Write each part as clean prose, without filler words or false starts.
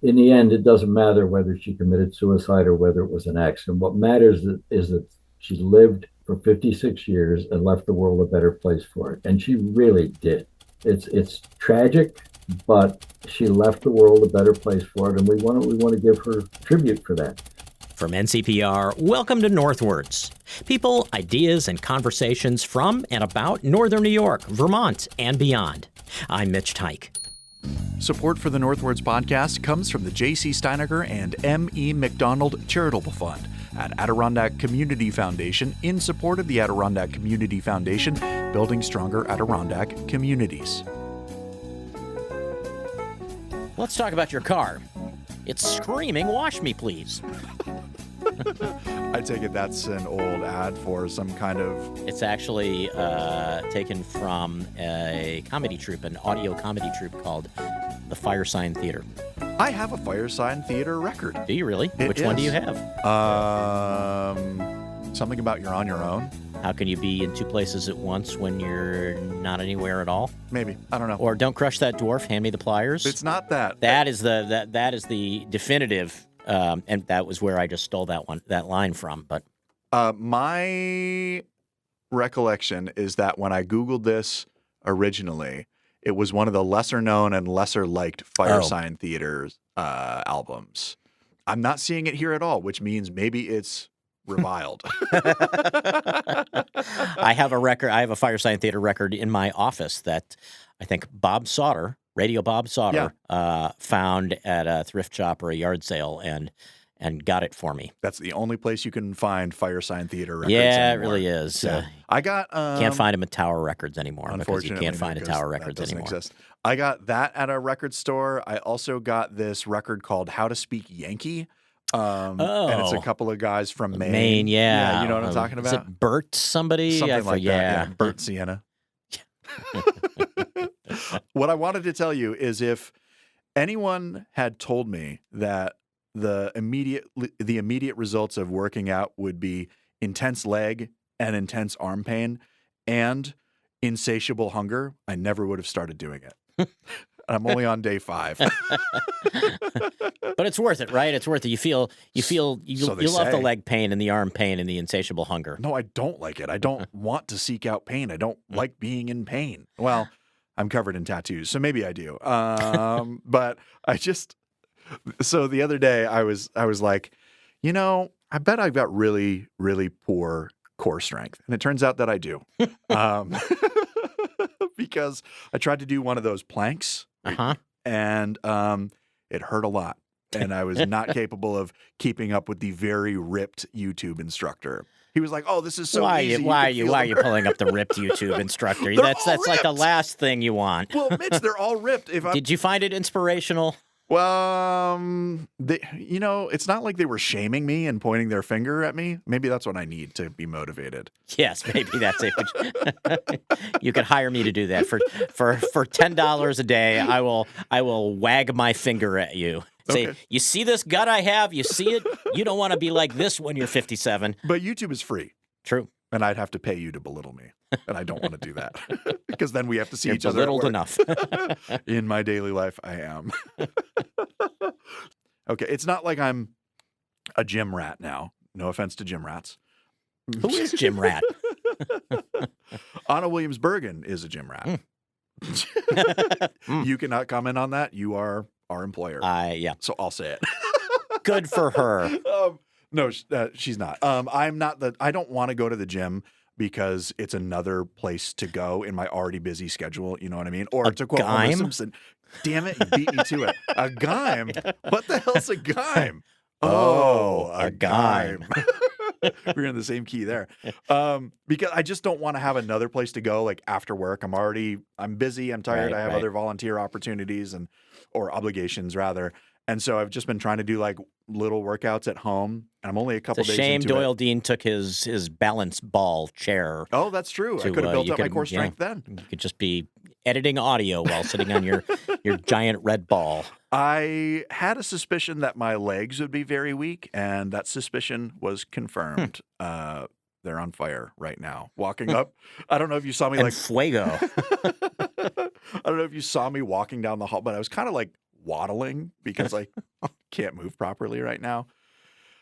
in the end, it doesn't matter whether she committed suicide or whether it was an accident. What matters is that she lived for 56 years and left the world a better place for it. And she really did. It's tragic, but she left the world a better place for it, and we want to give her tribute for that. From NCPR, welcome to Northwards. People, ideas, and conversations from and about Northern New York, Vermont, and beyond. I'm Mitch Teich. Support for the Northwards podcast comes from the J.C. Steiniger and M.E. McDonald Charitable Fund at Adirondack Community Foundation in support of the Adirondack Community Foundation, building stronger Adirondack communities. Let's talk about your car. It's screaming, "Wash me, please." I take it that's an old ad for some kind of... It's actually taken from a comedy troupe, an audio comedy troupe called the Firesign Theater. I have a Firesign Theater record. Do you really? Which one do you have? Something about You're on Your own. How can you be in two places at once when you're not anywhere at all? Maybe. I don't know. Or Don't Crush That Dwarf, Hand Me the Pliers. It's not that. That is the definitive, and that was where I just stole that line from. But my recollection is that when I Googled this originally, it was one of the lesser known and lesser liked Firesign Theater albums. I'm not seeing it here at all, which means maybe it's reviled. I have a Firesign Theater record in my office that I think Bob Sauter, Radio Bob Sauter, found at a thrift shop or a yard sale and got it for me. That's the only place you can find Firesign Theater records Yeah, anymore. It really is. Yeah. I got can't find them at Tower Records anymore because you unfortunately, can't find a Tower Records doesn't anymore. Exist. I got that at a record store. I also got this record called How to Speak Yankee. And it's a couple of guys from Maine. Maine, yeah. You know what I'm talking about? Is it Bert somebody? Something like that. Yeah, Bert Sienna. What I wanted to tell you is if anyone had told me that the immediate results of working out would be intense leg and intense arm pain and insatiable hunger, I never would have started doing it. I'm only on day 5. But it's worth it, right? It's worth it. You love the leg pain and the arm pain and the insatiable hunger. No, I don't like it. I don't want to seek out pain. I don't like being in pain. Well, I'm covered in tattoos, so maybe I do. But so the other day I was like, I bet I've got really, really poor core strength. And it turns out that I do. Because I tried to do one of those planks and it hurt a lot. And I was not capable of keeping up with the very ripped YouTube instructor. He was like, "Oh, this is so easy." Why are you pulling up the ripped YouTube instructor? That's like the last thing you want. Well, Mitch, they're all ripped. Did you find it inspirational? Well, it's not like they were shaming me and pointing their finger at me. Maybe that's what I need to be motivated. Yes, maybe that's it. You could hire me to do that for $10 a day. I will wag my finger at you. Say, okay. You see this gut I have? You see it? You don't want to be like this when you're 57. But YouTube is free. True. And I'd have to pay you to belittle me. And I don't want to do that. Because then we have to see You're each other. Belittled enough. In my daily life, I am. Okay, it's not like I'm a gym rat now. No offense to gym rats. Who is Jim Rat? Anna Williams-Bergen is a gym rat. You cannot comment on that. You are our employer. Yeah. So I'll say it. Good for her. No, she's not. I'm not I don't want to go to the gym because it's another place to go in my already busy schedule. You know what I mean? Or to quote Homer Simpson, damn it, you beat me to it. A gime? What the hell's a gime? Oh, a gime. We're in the same key there. Because I just don't want to have another place to go like after work. I'm busy. I'm tired. I have other volunteer opportunities or obligations rather. And so I've just been trying to do like little workouts at home. And I'm only a couple days into it. It's a shame Doyle Dean took his balance ball chair. Oh, that's true. I could have built up my core strength then. You could just be editing audio while sitting on your giant red ball. I had a suspicion that my legs would be very weak, and that suspicion was confirmed. They're on fire right now. Walking up. I don't know if you saw me and fuego. I don't know if you saw me walking down the hall, but I was kind of like waddling because I can't move properly right now.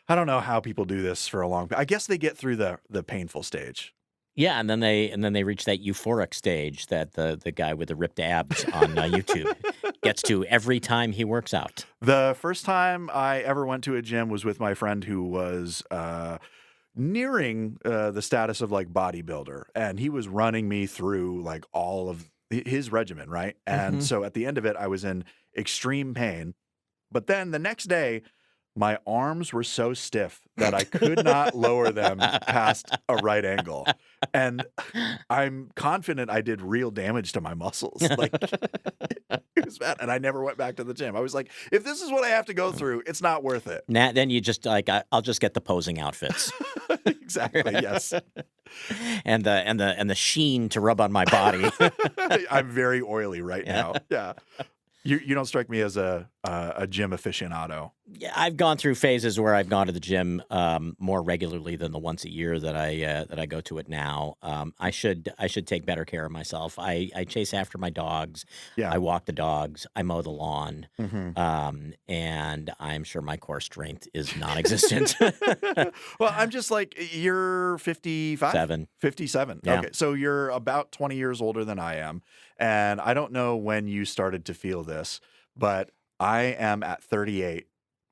I don't know how people do this for a long time. I guess they get through the painful stage. Yeah, and then they reach that euphoric stage that the guy with the ripped abs on YouTube gets to every time he works out. The first time I ever went to a gym was with my friend who was nearing the status of like bodybuilder, and he was running me through like all of his regimen, right? And so at the end of it, I was in extreme pain. But then the next day, my arms were so stiff that I could not lower them past a right angle. And I'm confident I did real damage to my muscles. Like, it was bad. And I never went back to the gym. I was like, if this is what I have to go through, it's not worth it. Then you just like, I'll just get the posing outfits. Exactly. Yes. And the sheen to rub on my body. I'm very oily right now. Yeah. You don't strike me as a gym aficionado. Yeah, I've gone through phases where I've gone to the gym more regularly than the once a year that I go to it now. I should take better care of myself. I chase after my dogs. Yeah. I walk the dogs. I mow the lawn. And I'm sure my core strength is non-existent. Well, I'm just like, you're 55? 57. Yeah. Okay, so you're about 20 years older than I am. And I don't know when you started to feel this, but I am at 38,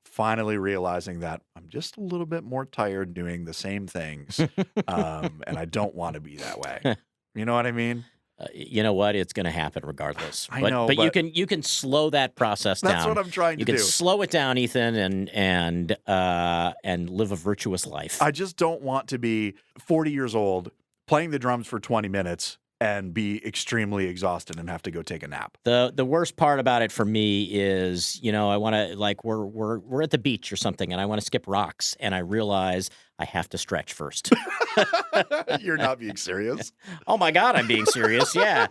finally realizing that I'm just a little bit more tired doing the same things. And I don't want to be that way. You know what I mean? You know what? It's going to happen regardless. I know, but you can slow that process down. That's what I'm trying to do. You can slow it down, Ethan, and live a virtuous life. I just don't want to be 40 years old, playing the drums for 20 minutes, and be extremely exhausted and have to go take a nap. The worst part about it for me is, I want to, like, we're at the beach or something, and I want to skip rocks, and I realize I have to stretch first. You're not being serious? Oh my God, I'm being serious. Yeah,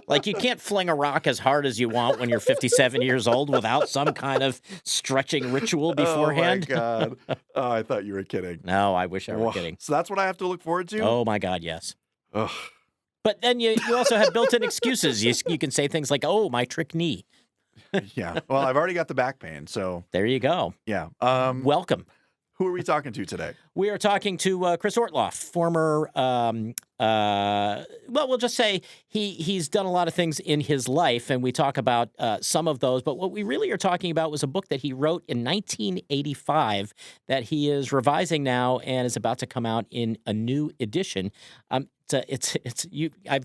like you can't fling a rock as hard as you want when you're 57 years old without some kind of stretching ritual beforehand. Oh my God! Oh, I thought you were kidding. No, I wish I were kidding. So that's what I have to look forward to? Oh my God, yes. Ugh. But then you also have built-in excuses. You can say things like, "Oh, my trick knee." Yeah. Well, I've already got the back pain, so there you go. Yeah. Welcome. Who are we talking to today? We are talking to Chris Ortloff, former. Well, we'll just say he's done a lot of things in his life, and we talk about some of those. But what we really are talking about was a book that he wrote in 1985 that he is revising now and is about to come out in a new edition. I've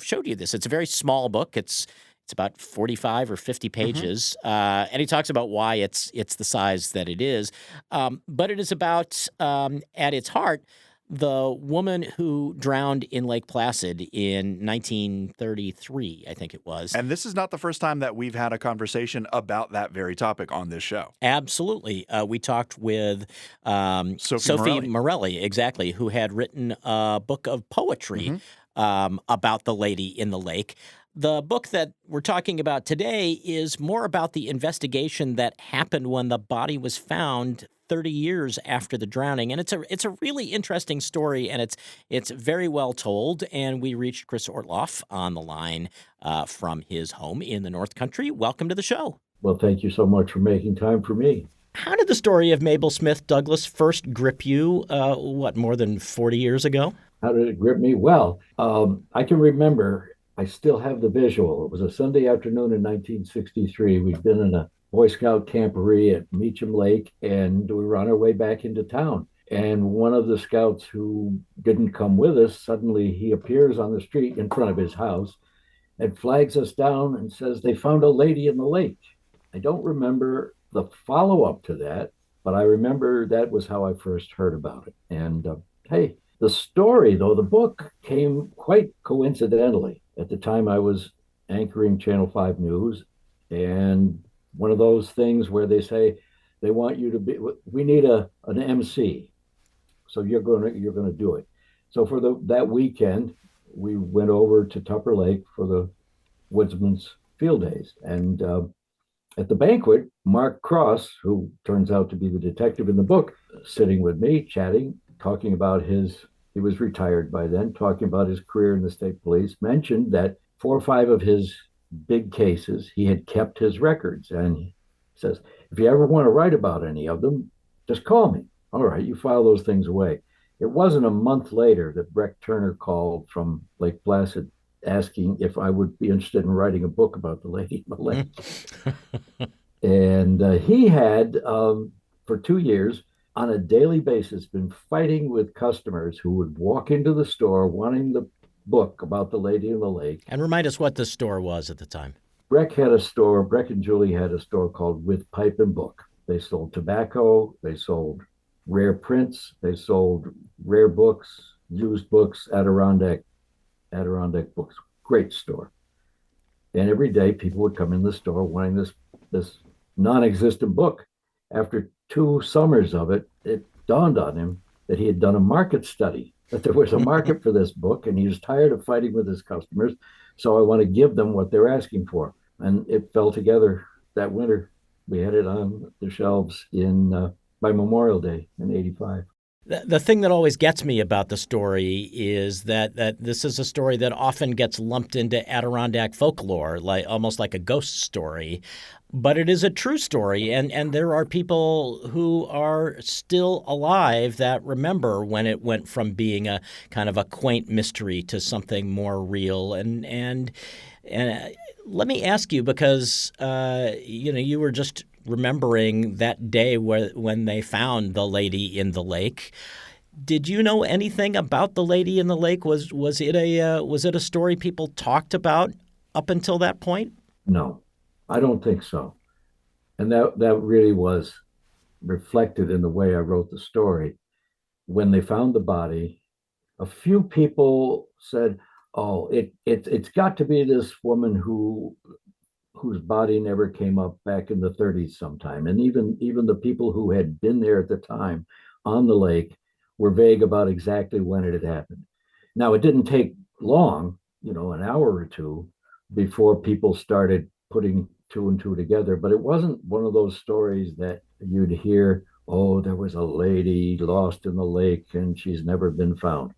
showed you this. It's a very small book. It's about 45 or 50 pages, and he talks about why it's the size that it is. But it is about, at its heart, the woman who drowned in Lake Placid in 1933, I think it was. And this is not the first time that we've had a conversation about that very topic on this show. Absolutely. We talked with Sophie Morelli, exactly, who had written a book of poetry about the lady in the lake. The book that we're talking about today is more about the investigation that happened when the body was found 30 years after the drowning, and it's a really interesting story, and it's very well told. And we reached Chris Ortloff on the line from his home in the North Country. Welcome to the show. Well, thank you so much for making time for me. How did the story of Mabel Smith Douglas first grip you? More than 40 years ago? How did it grip me? Well, I can remember. I still have the visual. It was a Sunday afternoon in 1963. We'd been in a Boy Scout camporee at Meacham Lake, and we were on our way back into town. And one of the scouts who didn't come with us, suddenly he appears on the street in front of his house and flags us down and says they found a lady in the lake. I don't remember the follow-up to that, but I remember that was how I first heard about it. And hey, the story, though, the book came quite coincidentally. At the time, I was anchoring Channel 5 News, and one of those things where they say they want you to be, we need an MC, so you're going to do it. So for that weekend, we went over to Tupper Lake for the Woodsman's Field Days, and at the banquet, Mark Cross, who turns out to be the detective in the book, sitting with me, chatting, talking about he was retired by then, talking about his career in the state police, mentioned that 4 or 5 of his big cases, he had kept his records. And Says, if you ever want to write about any of them, just call me. All right, you file those things away. It wasn't a month later that Breck Turner called from Lake Placid asking if I would be interested in writing a book about the Lady in the Lake. And he had, for 2 years, on a daily basis, been fighting with customers who would walk into the store wanting the book about the Lady in the Lake. And remind us what the store was at the time. Breck and Julie had a store called With Pipe and Book. They sold tobacco, they sold rare prints, they sold rare books, used books, Adirondack books. Great store. And every day people would come in the store wanting this non-existent book. After 2 summers of it, it dawned on him that he had done a market study, that there was a market for this book, and he was tired of fighting with his customers. So I want to give them what they're asking for. And it fell together that winter. We had it on the shelves by Memorial Day in '85. The thing that always gets me about the story is that this is a story that often gets lumped into Adirondack folklore, like almost like a ghost story. But it is a true story, and there are people who are still alive that remember when it went from being a kind of a quaint mystery to something more real. And let me ask you, because you were just remembering that day when they found the Lady in the Lake. Did you know anything about the Lady in the Lake? Was it a story people talked about up until that point? No, I don't think so. And that really was reflected in the way I wrote the story. When they found the body, a few people said, "Oh, it's got to be this woman whose body never came up back in the '30s sometime." And even the people who had been there at the time on the lake were vague about exactly when it had happened. Now, it didn't take long, an hour or two, before people started putting two and two together. But it wasn't one of those stories that you'd hear, "Oh, there was a lady lost in the lake and she's never been found."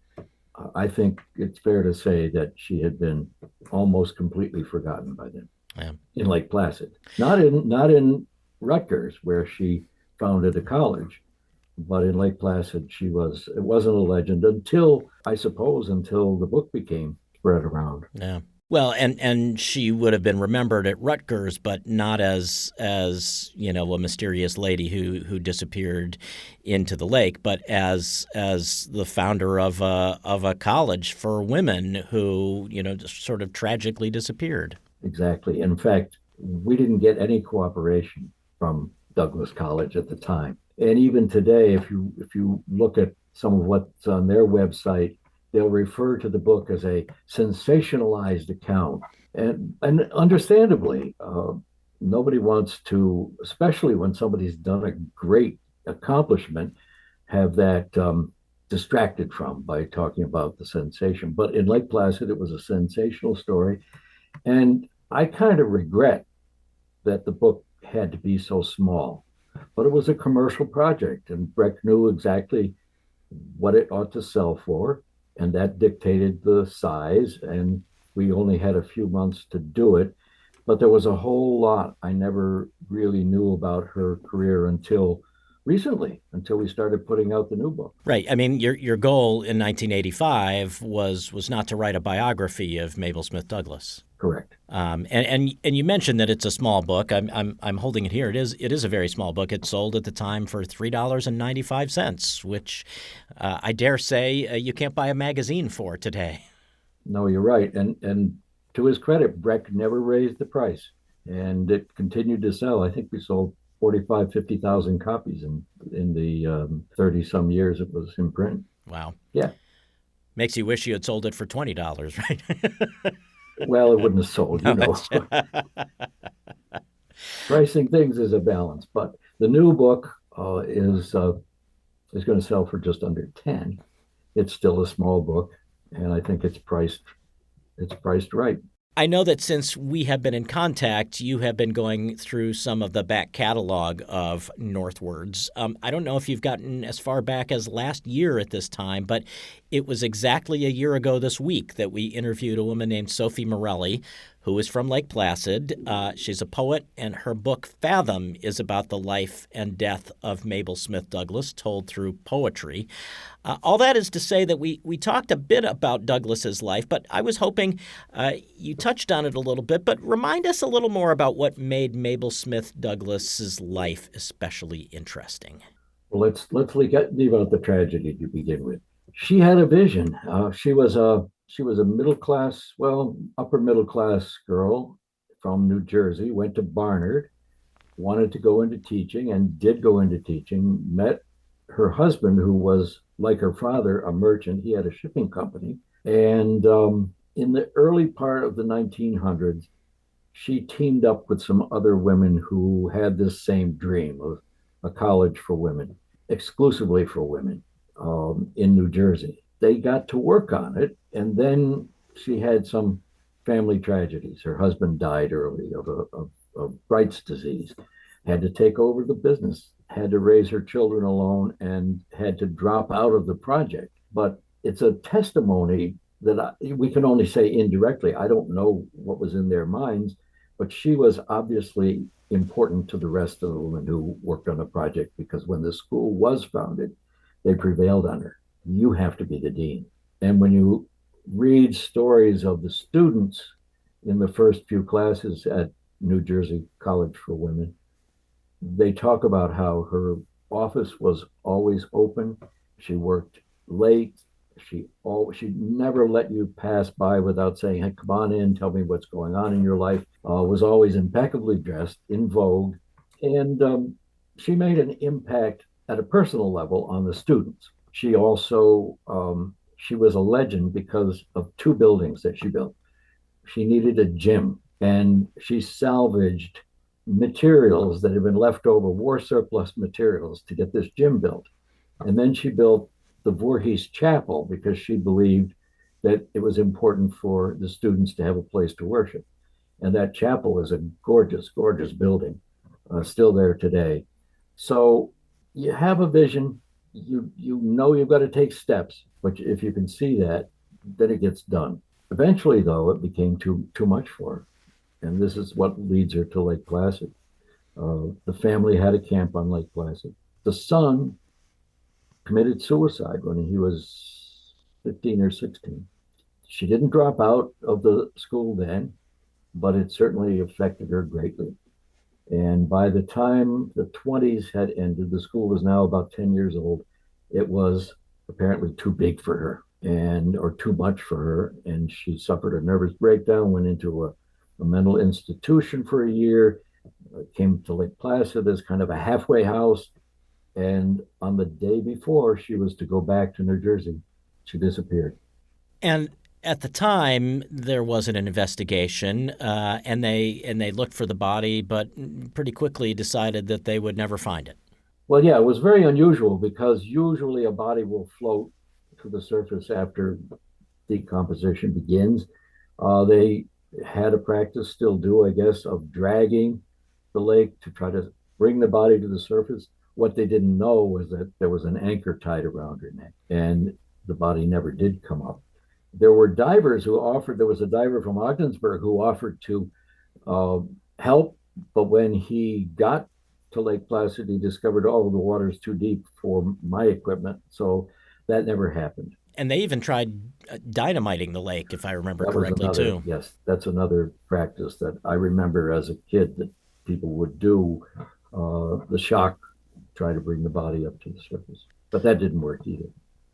I think it's fair to say that she had been almost completely forgotten by then. Yeah. In Lake Placid, not in Rutgers, where she founded a college, but in Lake Placid, it wasn't a legend until the book became spread around. Yeah. Well, and she would have been remembered at Rutgers, but not as a mysterious lady who disappeared into the lake, but as the founder of a college for women who just sort of tragically disappeared. Exactly. In fact, we didn't get any cooperation from Douglas College at the time. And even today, if you look at some of what's on their website, they'll refer to the book as a sensationalized account. And understandably, nobody wants to, especially when somebody's done a great accomplishment, have that distracted from by talking about the sensation. But in Lake Placid, it was a sensational story. And I kind of regret that the book had to be so small, but it was a commercial project, and Breck knew exactly what it ought to sell for, and that dictated the size. And we only had a few months to do it, but there was a whole lot I never really knew about her career until recently, until we started putting out the new book. Right. I mean, your goal in 1985 was not to write a biography of Mabel Smith Douglas. Correct. And you mentioned that it's a small book. I'm holding it here. It is a very small book. It sold at the time for $3.95, which I dare say you can't buy a magazine for today. No, you're right. And to his credit, Breck never raised the price, and it continued to sell. I think we sold 50,000 copies in the 30 some years it was in print. Wow. Yeah. Makes you wish you had sold it for $20, right? Well, it wouldn't have sold, Pricing things is a balance, but the new book is going to sell for just under 10. It's still a small book, and I think it's priced right. I know that since we have been in contact, you have been going through some of the back catalog of Northwards. I don't know if you've gotten as far back as last year at this time, but it was exactly a year ago this week that we interviewed a woman named Sophie Morelli, who is from Lake Placid. She's a poet, and her book Fathom is about the life and death of Mabel Smith Douglas, told through poetry. All that is to say that we talked a bit about Douglas's life, but I was hoping you touched on it a little bit, but remind us a little more about what made Mabel Smith Douglas's life especially interesting. Well, let's leave out the tragedy to begin with. She had a vision. She was a middle class, well, upper middle class girl from New Jersey. Went to Barnard, wanted to go into teaching, and did go into teaching. Met her husband, who was like her father, a merchant. He had a shipping company, and in the early part of the 1900s, she teamed up with some other women who had this same dream of a college for women, exclusively for women, in New Jersey. They got to work on it, and then she had some family tragedies. Her husband died early of Bright's disease, had to take over the business, had to raise her children alone, and had to drop out of the project. But it's a testimony that we can only say indirectly. I don't know what was in their minds, but she was obviously important to the rest of the women who worked on the project, because when the school was founded, they prevailed on her. You have to be the dean. And when you read stories of the students in the first few classes at New Jersey College for Women, they talk about how her office was always open. She worked late. She never let you pass by without saying, "Hey, come on in, tell me what's going on in your life." Was always impeccably dressed, in vogue, and she made an impact at a personal level on the students. She also she was a legend because of two buildings that she built. She needed a gym, and she salvaged materials that had been left over, war surplus materials, to get this gym built. And then she built the Voorhees Chapel because she believed that it was important for the students to have a place to worship. And that chapel is a gorgeous, gorgeous building, still there today. So you have a vision, you know you've got to take steps, but if you can see that, then it gets done. Eventually, though, it became too much for her, and this is what leads her to Lake Placid. The family had a camp on Lake Placid. The son committed suicide when he was 15 or 16. She didn't drop out of the school then, but it certainly affected her greatly. And by the time the 20s had ended, the school was now about 10 years old. It was apparently too big for her, or too much for her. And she suffered a nervous breakdown, went into a mental institution for a year, came to Lake Placid as kind of a halfway house. And on the day before she was to go back to New Jersey, she disappeared. And at the time, there wasn't an investigation, and they looked for the body, but pretty quickly decided that they would never find it. Well, yeah, it was very unusual because usually a body will float to the surface after decomposition begins. They had a practice, still do, I guess, of dragging the lake to try to bring the body to the surface. What they didn't know was that there was an anchor tied around her neck, and the body never did come up. There were divers who offered. There was a diver from Ogdensburg who offered to help, but when he got to Lake Placid, he discovered, oh, the water's too deep for my equipment, so that never happened. And they even tried dynamiting the lake, if I remember correctly, too. Yes, that's another practice that I remember as a kid that people would do. The shock, try to bring the body up to the surface, but that didn't work either.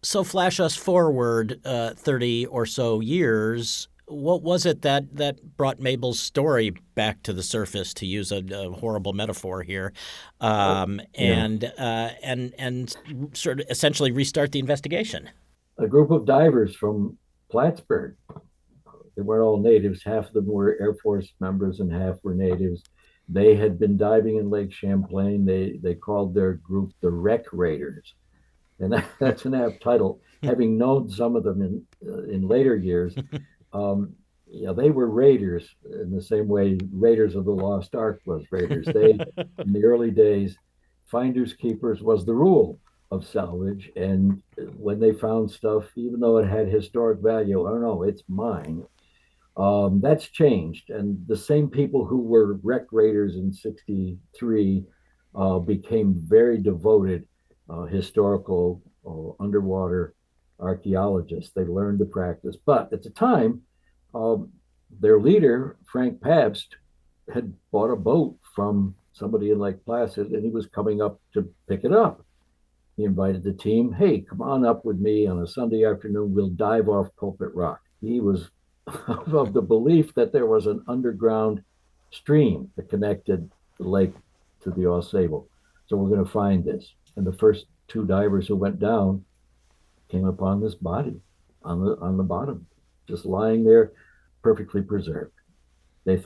So flash us forward 30 or so years. What was it that brought Mabel's story back to the surface, to use a horrible metaphor here, and sort of essentially restart the investigation? A group of divers from Plattsburgh. They weren't all natives. Half of them were Air Force members and half were natives. They had been diving in Lake Champlain. They called their group the Wreck Raiders. And that's an apt title. Having known some of them in later years, they were raiders in the same way Raiders of the Lost Ark was raiders. They, in the early days, finders keepers was the rule of salvage. And when they found stuff, even though it had historic value, oh no, it's mine. That's changed. And the same people who were wreck raiders in 63 became very devoted historical underwater archaeologists. They learned the practice. But at the time, um, their leader, Frank Pabst, had bought a boat from somebody in Lake Placid and he was coming up to pick it up. He invited the team, hey, come on up with me on a Sunday afternoon. We'll dive off Pulpit Rock. He was of the belief that there was an underground stream that connected the lake to the Au Sable. So we're going to find this. And the first two divers who went down came upon this body on the bottom, just lying there, perfectly preserved. They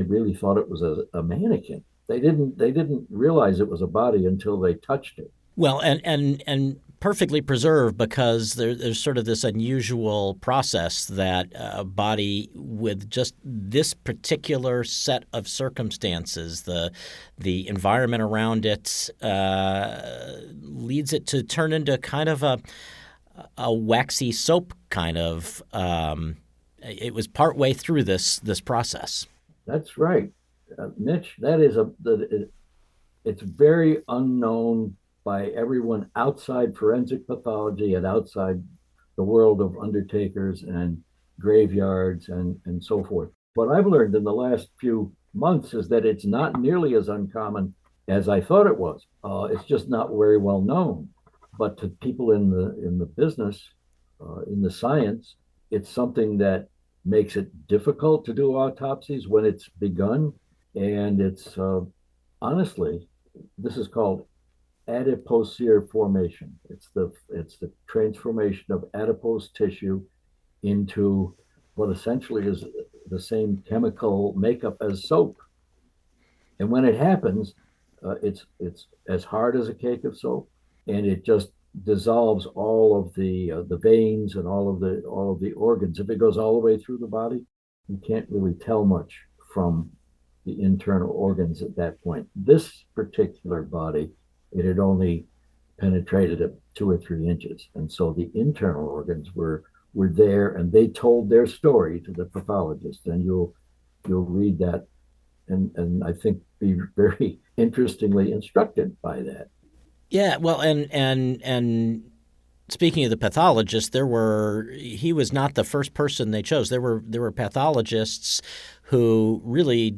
really thought it was a mannequin. They didn't realize it was a body until they touched it. Well, and perfectly preserved because there's sort of this unusual process that a body with just this particular set of circumstances, the environment around it, leads it to turn into kind of a waxy soap kind of. It was partway through this process. That's right, Mitch. It's very unknown by everyone outside forensic pathology and outside the world of undertakers and graveyards and so forth. What I've learned in the last few months is that it's not nearly as uncommon as I thought it was. It's just not very well known. But to people in the business, in the science, it's something that makes it difficult to do autopsies when it's begun, and it's honestly, this is called adipocere formation. It's the transformation of adipose tissue into what essentially is the same chemical makeup as soap. And when it happens, it's as hard as a cake of soap, and it just dissolves all of the veins and all of the organs. If it goes all the way through the body, you can't really tell much from the internal organs at that point. This particular body, it had only penetrated at 2 or 3 inches, and so the internal organs were there, and they told their story to the pathologist, and you'll read that, and I think be very interestingly instructed by that. Yeah, well, and speaking of the pathologist, he was not the first person they chose. There were pathologists who really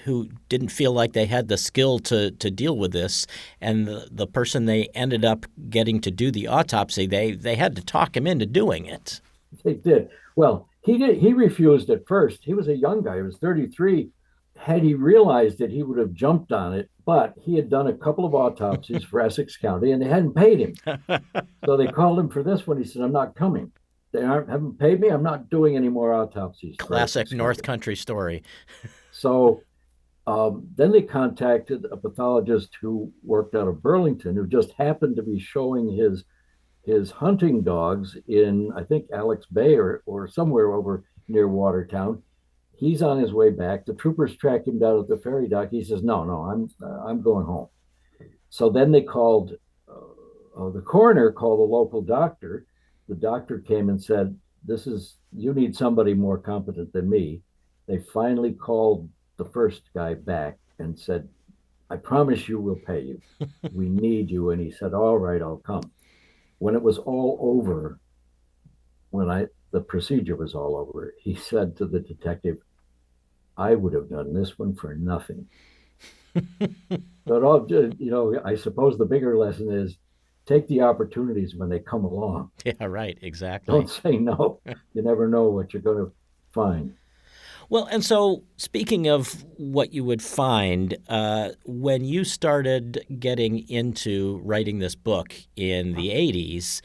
who didn't feel like they had the skill to deal with this, and the person they ended up getting to do the autopsy, they had to talk him into doing it. They did. Well, he refused at first. He was a young guy. He was 33. Had he realized it, he would have jumped on it. But he had done a couple of autopsies for Essex County, and they hadn't paid him. So they called him for this one. He said, "I'm not coming. They haven't paid me. I'm not doing any more autopsies." Classic North Country story. So then they contacted a pathologist who worked out of Burlington, who just happened to be showing his hunting dogs in, I think, Alex Bay or somewhere over near Watertown. He's on his way back. The troopers track him down at the ferry dock. He says, "No, no, I'm going home." So then they called the coroner, called the local doctor. The doctor came and said, you need somebody more competent than me." They finally called the first guy back and said, "I promise you we'll pay you. We need you." And he said, "All right, I'll come." When it was all over, the procedure was all over, he said to the detective, "I would have done this one for nothing." But I suppose the bigger lesson is take the opportunities when they come along. Yeah, right, exactly. Don't say no. You never know what you're going to find. Well, and so speaking of what you would find, when you started getting into writing this book in the 80s,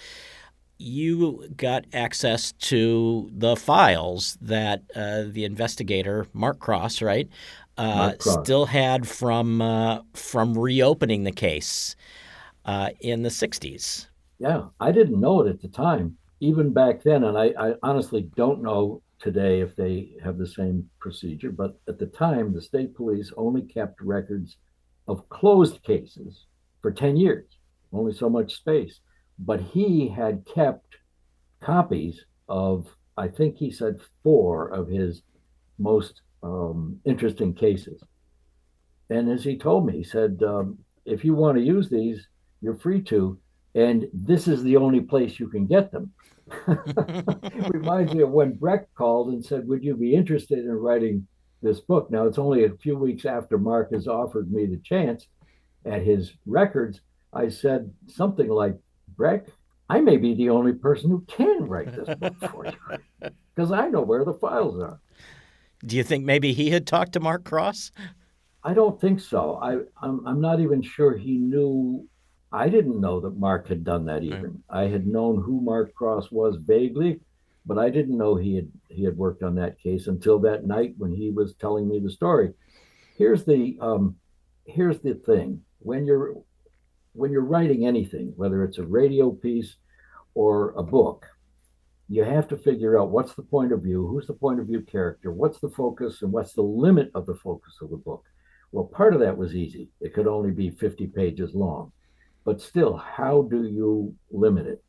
you got access to the files that the investigator, Mark Cross, right, Mark Cross. still had from reopening the case in the 60s. Yeah, I didn't know it at the time, even back then, and I honestly don't know today if they have the same procedure, but at the time, the state police only kept records of closed cases for 10 years, only so much space. But he had kept copies of I think he said four of his most interesting cases. And as he told me, he said, if you want to use these, you're free to. And this is the only place you can get them. Reminds me of when Brecht called and said, would you be interested in writing this book? Now, it's only a few weeks after Mark has offered me the chance at his records. I said something like, Brecht, I may be the only person who can write this book for you because I know where the files are. Do you think maybe he had talked to Mark Cross? I don't think so. I'm not even sure he knew. I didn't know that Mark had done that Right. even. I had known who Mark Cross was vaguely, but I didn't know he had worked on that case until that night when he was telling me the story. Here's the here's the thing. When you're writing anything, whether it's a radio piece or a book, you have to figure out what's the point of view, who's the point of view character, what's the focus, and what's the limit of the focus of the book. Well, part of that was easy. It could only be 50 pages long. But still, how do you limit it?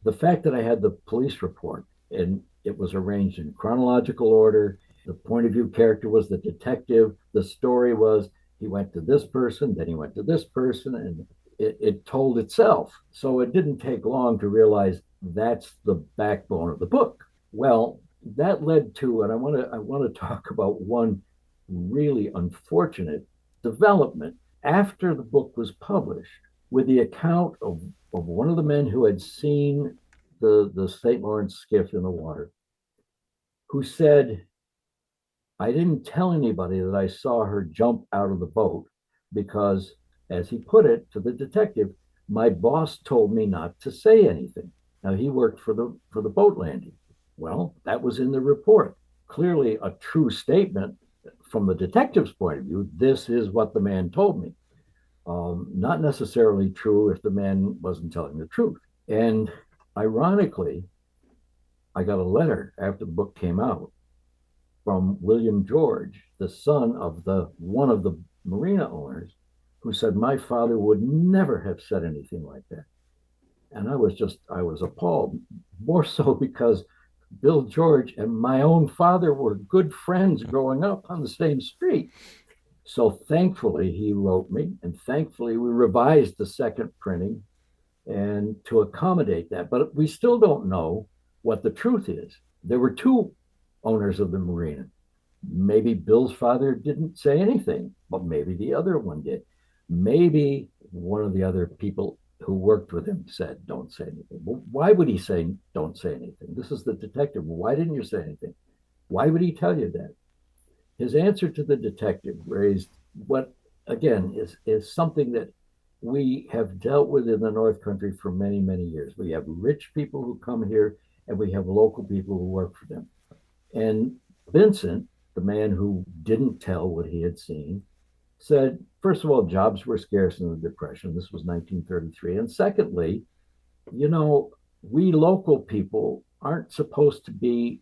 The fact that I had the police report and it was arranged in chronological order, the point of view character was the detective, the story was he went to this person, then he went to this person, and it told itself. So it didn't take long to realize that's the backbone of the book. Well, that led to, and I want to talk about one really unfortunate development after the book was published, with the account of one of the men who had seen the St. Lawrence skiff in the water, who said, I didn't tell anybody that I saw her jump out of the boat because, as he put it to the detective, my boss told me not to say anything. Now he worked for the boat landing. Well, that was in the report. Clearly a true statement from the detective's point of view. This is what the man told me. Not necessarily true if the man wasn't telling the truth. And ironically, I got a letter after the book came out from William George, the son of the one of the marina owners, who said my father would never have said anything like that. And I was appalled, more so because Bill George and my own father were good friends growing up on the same street. So thankfully, he wrote me, and thankfully, we revised the second printing and to accommodate that. But we still don't know what the truth is. There were two owners of the marina. Maybe Bill's father didn't say anything, but maybe the other one did. Maybe one of the other people who worked with him said, don't say anything. Well, why would he say, don't say anything? This is the detective. Why didn't you say anything? Why would he tell you that? His answer to the detective raised what, again, is something that we have dealt with in the North Country for many, many years. We have rich people who come here and we have local people who work for them. And Vincent, the man who didn't tell what he had seen, said, first of all, jobs were scarce in the Depression. This was 1933. And secondly, you know, we local people aren't supposed to be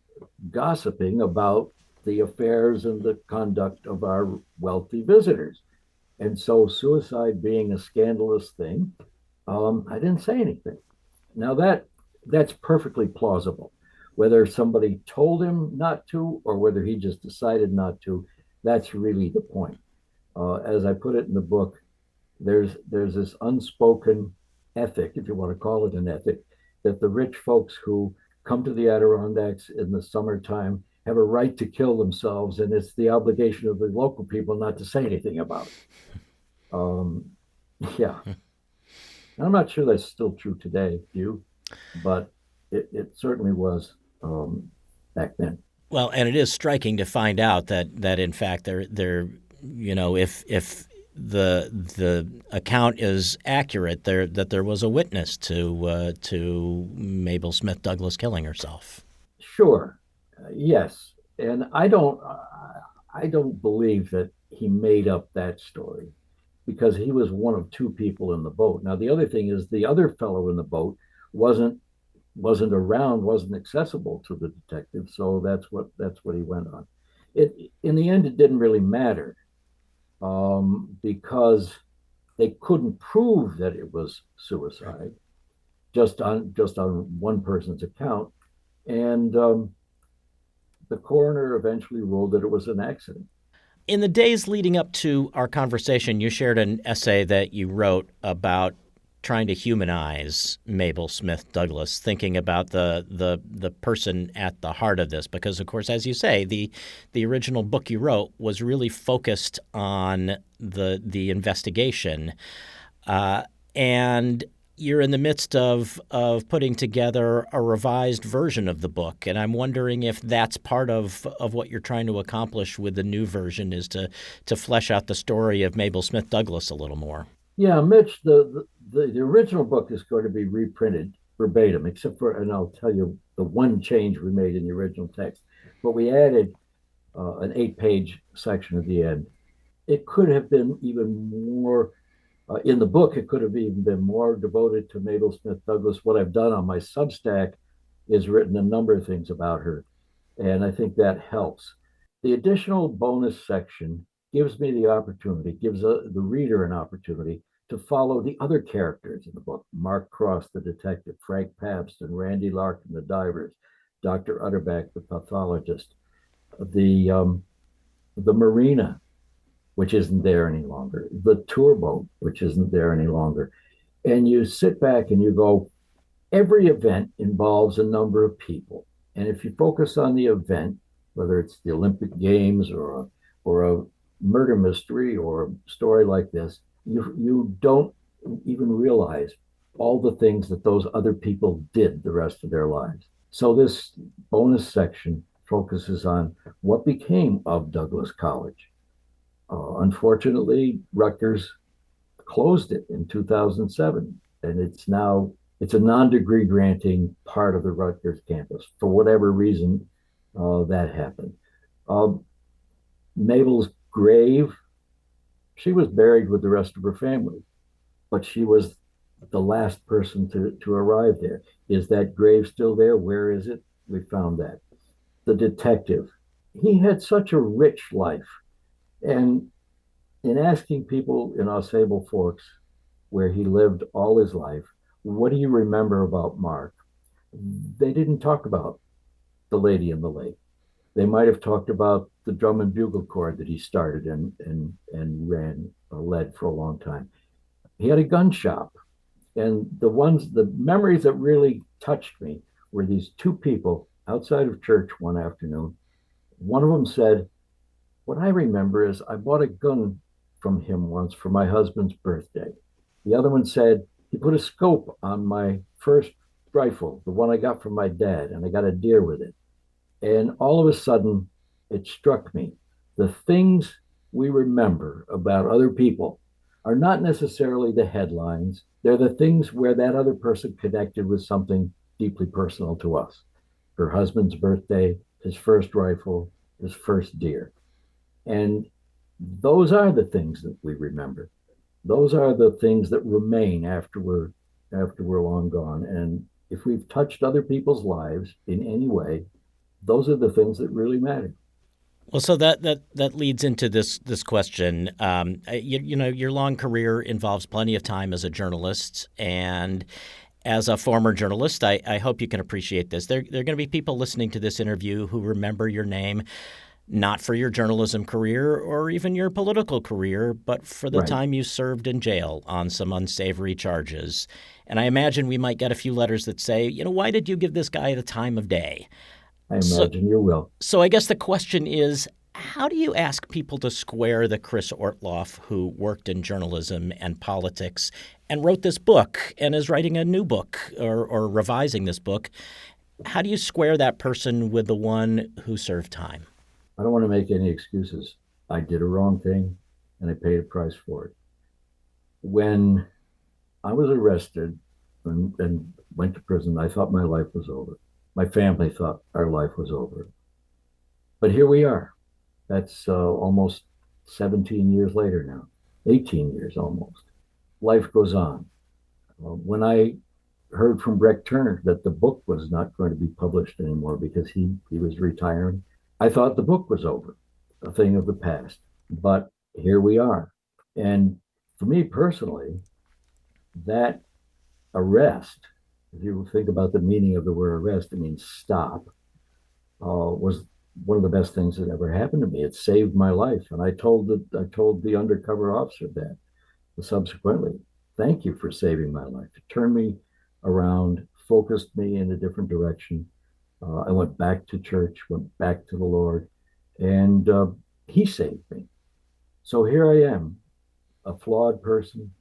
gossiping about the affairs and the conduct of our wealthy visitors. And so, suicide being a scandalous thing, I didn't say anything. Now that's perfectly plausible. Whether somebody told him not to or whether he just decided not to, that's really the point. As I put it in the book, there's this unspoken ethic, if you want to call it an ethic, that the rich folks who come to the Adirondacks in the summertime have a right to kill themselves, and it's the obligation of the local people not to say anything about it. Um, yeah, I'm not sure that's still true today, you, but it certainly was back then. Well, and it is striking to find out that in fact they're if the account is accurate, there was a witness to Mabel Smith Douglas killing herself. Sure, yes, and I don't believe that he made up that story because he was one of two people in the boat. Now the other thing is the other fellow in the boat wasn't wasn't around, wasn't accessible to the detective, so that's what he went on. It in the end it didn't really matter because they couldn't prove that it was suicide just on one person's account. And the coroner eventually ruled that it was an accident. In the days leading up to our conversation, you shared an essay that you wrote about trying to humanize Mabel Smith Douglas, thinking about the person at the heart of this, because of course, as you say, the original book you wrote was really focused on the investigation, and you're in the midst of putting together a revised version of the book, and I'm wondering if that's part of what you're trying to accomplish with the new version, is to flesh out the story of Mabel Smith Douglas a little more. Yeah, Mitch, the original book is going to be reprinted verbatim, except for, and I'll tell you the one change we made in the original text, but we added an 8-page section at the end. It could have been even more in the book. It could have even been more devoted to Mabel Smith Douglas. What I've done on my Substack is written a number of things about her, and I think that helps. The additional bonus section gives me the opportunity, gives the reader an opportunity to follow the other characters in the book: Mark Cross, the detective, Frank Pabst and Randy Larkin, the divers, Dr. Utterback, the pathologist, the the marina, which isn't there any longer, the tour boat, which isn't there any longer. And you sit back and you go, every event involves a number of people. And if you focus on the event, whether it's the Olympic Games or a murder mystery or a story like this, you don't even realize all the things that those other people did the rest of their lives. So this bonus section focuses on what became of Douglas College. Unfortunately, Rutgers closed it in 2007, and it's a non-degree granting part of the Rutgers campus. For whatever reason, that happened. Um, Mabel's grave, she was buried with the rest of her family, but she was the last person to arrive there. Is that grave still there? Where is it? We found that. The detective, he had such a rich life. And in asking people in Osable Forks, where he lived all his life, what do you remember about Mark? They didn't talk about the lady in the lake. They might have talked about the drum and bugle corps that he started and ran led for a long time. He had a gun shop, and the memories that really touched me were these two people outside of church one afternoon. One of them said, "What I remember is I bought a gun from him once for my husband's birthday." The other one said, "He put a scope on my first rifle, the one I got from my dad, and I got a deer with it." And all of a sudden, it struck me. The things we remember about other people are not necessarily the headlines. They're the things where that other person connected with something deeply personal to us. Her husband's birthday, his first rifle, his first deer. And those are the things that we remember. Those are the things that remain after we're long gone. And if we've touched other people's lives in any way, those are the things that really matter. Well, so that leads into this question. You know, your long career involves plenty of time as a journalist, and as a former journalist, I hope you can appreciate this. There are going to be people listening to this interview who remember your name not for your journalism career or even your political career, but for the Right. time you served in jail on some unsavory charges. And I imagine we might get a few letters that say, you know, why did you give this guy the time of day? I So, imagine you will. so I guess the question is, how do you ask people to square the Chris Ortloff who worked in journalism and politics and wrote this book and is writing a new book or revising this book? How do you square that person with the one who served time? I don't want to make any excuses. I did a wrong thing and I paid a price for it. When I was arrested and went to prison, I thought my life was over. My family thought our life was over. But here we are. That's almost 17 years later now, 18 years almost. Life goes on. When I heard from Breck Turner that the book was not going to be published anymore because he was retiring, I thought the book was over, a thing of the past. But here we are. And for me personally, that arrest if you think about the meaning of the word arrest, it means stop, was one of the best things that ever happened to me. It saved my life. And I told the undercover officer that subsequently. Thank you for saving my life. It turned me around, focused me in a different direction. I went back to church, went back to the Lord, and He saved me. So here I am, a flawed person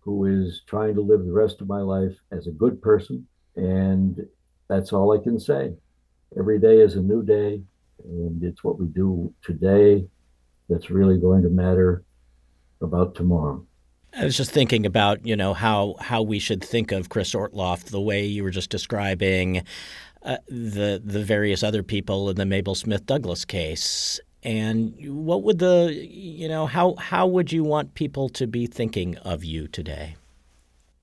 who is trying to live the rest of my life as a good person. And that's all I can say. Every day is a new day, and it's what we do today that's really going to matter about tomorrow. I was just thinking about, how we should think of Chris Ortloff the way you were just describing the various other people in the Mabel Smith Douglas case. And what would how would you want people to be thinking of you today?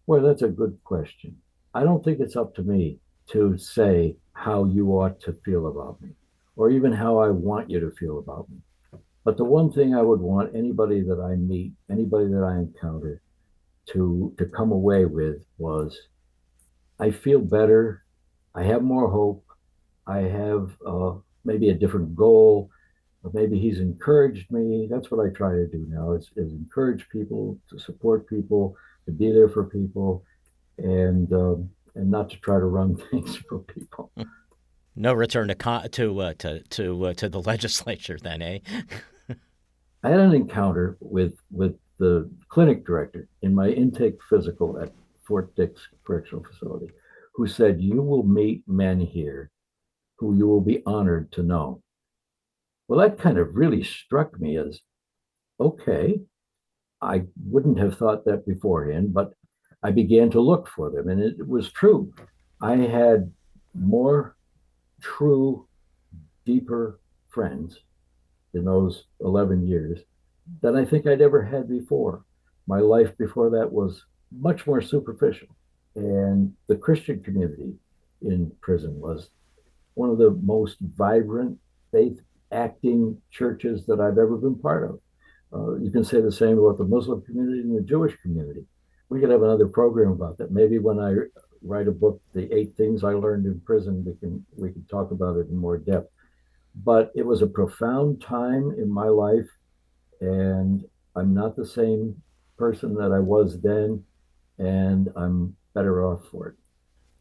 Well, that's a good question. I don't think it's up to me to say how you ought to feel about me or even how I want you to feel about me. But the one thing I would want anybody that I meet, anybody that I encounter to come away with was I feel better. I have more hope. I have maybe a different goal. Or maybe he's encouraged me. That's what I try to do now is encourage people, to support people, to be there for people, and not to try to run things for people. No return to the legislature, then, eh? I had an encounter with the clinic director in my intake physical at Fort Dix Correctional Facility, who said, "You will meet men here who you will be honored to know." Well, that kind of really struck me as okay. I wouldn't have thought that beforehand, but I began to look for them, and it was true. I had more true, deeper friends in those 11 years than I think I'd ever had before. My life before that was much more superficial. And the Christian community in prison was one of the most vibrant, faith acting churches that I've ever been part of. You can say the same about the Muslim community and the Jewish community. We could have another program about that. Maybe when I write a book, "The 8 Things I Learned in Prison," we can talk about it in more depth. But it was a profound time in my life, and I'm not the same person that I was then, and I'm better off for it.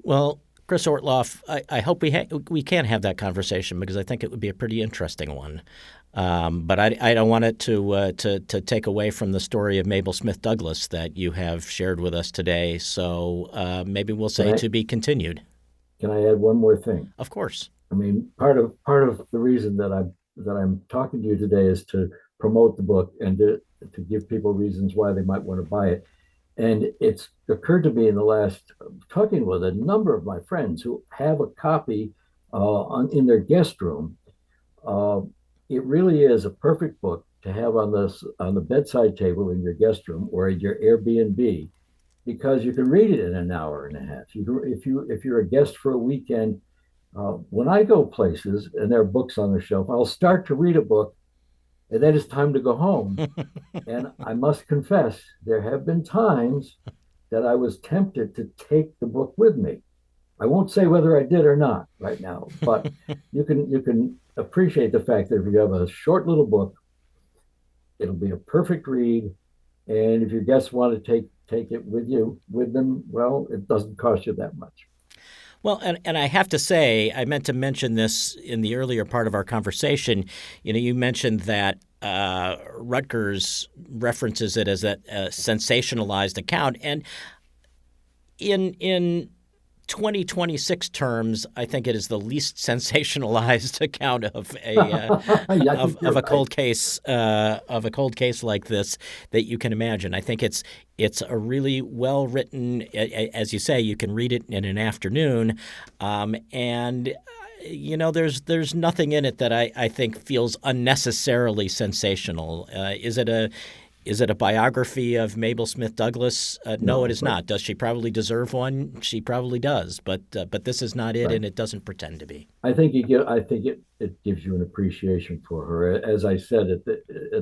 Well, Chris Ortloff, I hope we can have that conversation because I think it would be a pretty interesting one. But I don't want it to take away from the story of Mabel Smith Douglas that you have shared with us today. So maybe we'll say to be continued. Can I add one more thing? Of course. I mean, part of the reason that I'm talking to you today is to promote the book and to give people reasons why they might want to buy it. And it's occurred to me in the last talking with a number of my friends who have a copy in their guest room. Uh, it really is a perfect book to have on the bedside table in your guest room or at your Airbnb because you can read it in an hour and a half. If you're a guest for a weekend, when I go places and there are books on the shelf, I'll start to read a book, and then it's time to go home. And I must confess, there have been times that I was tempted to take the book with me. I won't say whether I did or not right now, but you can appreciate the fact that if you have a short little book, it'll be a perfect read. And if your guests want to take it with them, well, it doesn't cost you that much. Well, and I have to say, I meant to mention this in the earlier part of our conversation. You mentioned that Rutgers references it as a sensationalized account, and in 2026 terms, I think it is the least sensationalized account of a of a cold case like this that you can imagine. I think it's a really well written, as you say, you can read it in an afternoon, and there's nothing in it that I think feels unnecessarily sensational. Is it a biography of Mabel Smith Douglas? No, it is not. Does she probably deserve one? She probably does, but this is not it, Right. and it doesn't pretend to be. I think it gives you an appreciation for her. As I said at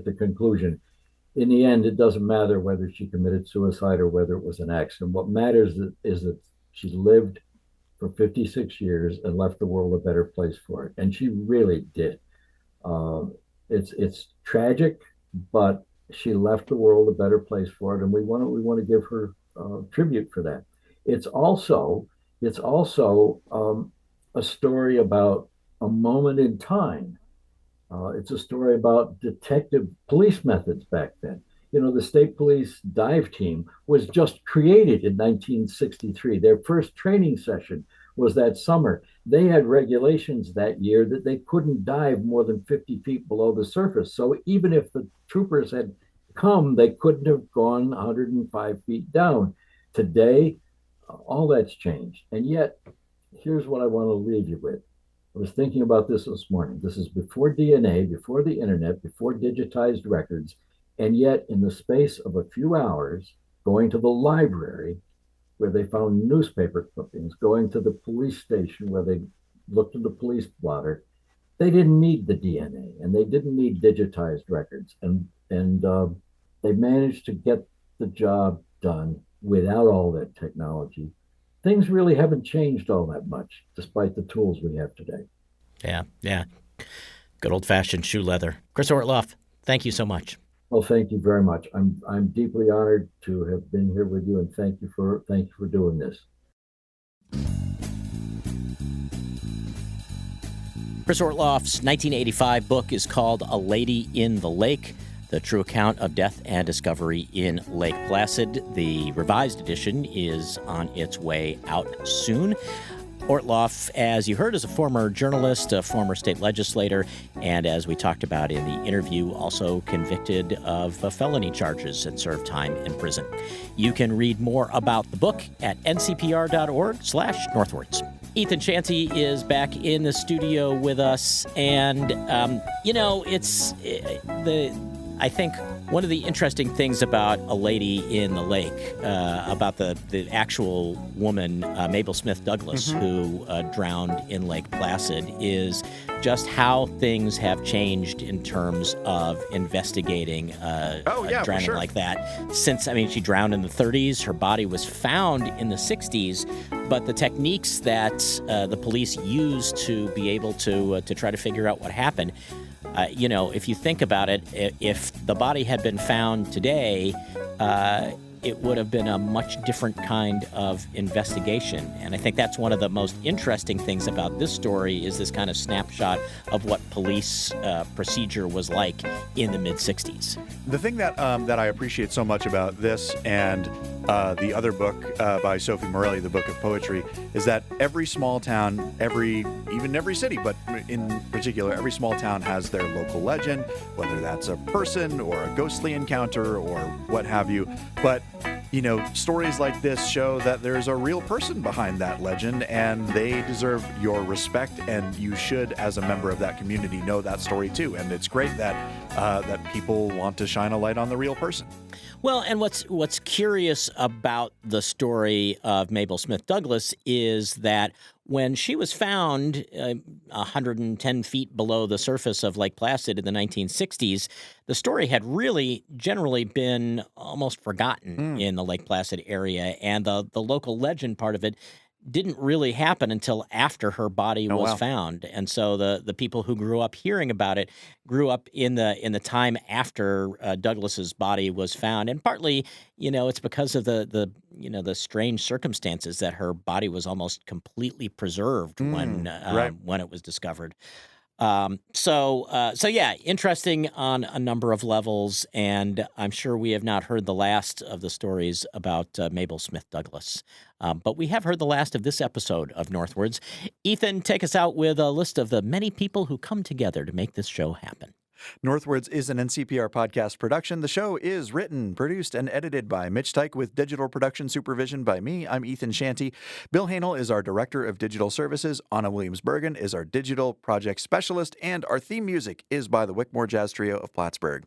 the conclusion, in the end, it doesn't matter whether she committed suicide or whether it was an accident. What matters is that She lived for 56 years and left the world a better place for it. And she really did. It's tragic, but she left the world a better place for it, and we want to give her tribute for that. It's also a story about a moment in time. It's a story about detective police methods back then. The state police dive team was just created in 1963. Their first training session was that summer. They had regulations that year that they couldn't dive more than 50 feet below the surface. So even if the troopers had come, they couldn't have gone 105 feet down. Today, all that's changed. And yet, here's what I want to leave you with. I was thinking about this morning. This is before DNA, before the internet, before digitized records. And yet, in the space of a few hours, going to the library where they found newspaper clippings, going to the police station where they looked at the police blotter, they didn't need the DNA and they didn't need digitized records. And they managed to get the job done without all that technology. Things really haven't changed all that much, despite the tools we have today. Yeah. Good old-fashioned shoe leather. Chris Ortloff, thank you so much. Well, thank you very much. I'm deeply honored to have been here with you, and thank you for doing this. Chris Ortloff's 1985 book is called A Lady in the Lake, the true account of death and discovery in Lake Placid. The revised edition is on its way out soon. Ortloff, as you heard, is a former journalist, a former state legislator, and as we talked about in the interview, also convicted of felony charges and served time in prison. You can read more about the book at ncpr.org/northwards. Ethan Shanty is back in the studio with us, and I think one of the interesting things about A Lady in the Lake, about the actual woman, Mabel Smith Douglas, who drowned in Lake Placid, is just how things have changed in terms of investigating drowning like that. Since, she drowned in the 30s, her body was found in the 60s, but the techniques that the police used to be able to try to figure out what happened, if you think about it, if the body had been found today, it would have been a much different kind of investigation. And I think that's one of the most interesting things about this story is this kind of snapshot of what police procedure was like in the mid-'60s. The thing that I appreciate so much about this and the other book by Sophie Morelli, the Book of Poetry, is that every small town, even every city, but in particular, every small town has their local legend, whether that's a person or a ghostly encounter or what have you. But stories like this show that there's a real person behind that legend, and they deserve your respect, and you should, as a member of that community, know that story too. And it's great that people want to shine a light on the real person. Well, and what's curious about the story of Mabel Smith Douglas is that when she was found 110 feet below the surface of Lake Placid in the 1960s, the story had really generally been almost forgotten in the Lake Placid area, and the local legend part of it didn't really happen until after her body was found. And so the people who grew up hearing about it grew up in the time after Douglas's body was found. And partly, it's because of the strange circumstances that her body was almost completely preserved when it was discovered. So yeah, interesting on a number of levels, and I'm sure we have not heard the last of the stories about Mabel Smith Douglas. But we have heard the last of this episode of Northwards. Ethan, take us out with a list of the many people who come together to make this show happen. Northwards is an NCPR podcast production. The show is written, produced, and edited by Mitch Tyke with digital production supervision by me. I'm Ethan Shanty. Bill Hanel is our Director of Digital Services. Anna Williams-Bergen is our Digital Project Specialist. And our theme music is by the Wickmore Jazz Trio of Plattsburgh.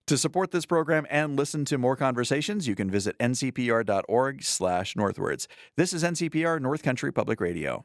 To support this program and listen to more conversations, you can visit ncpr.org/northwards. This is NCPR North Country Public Radio.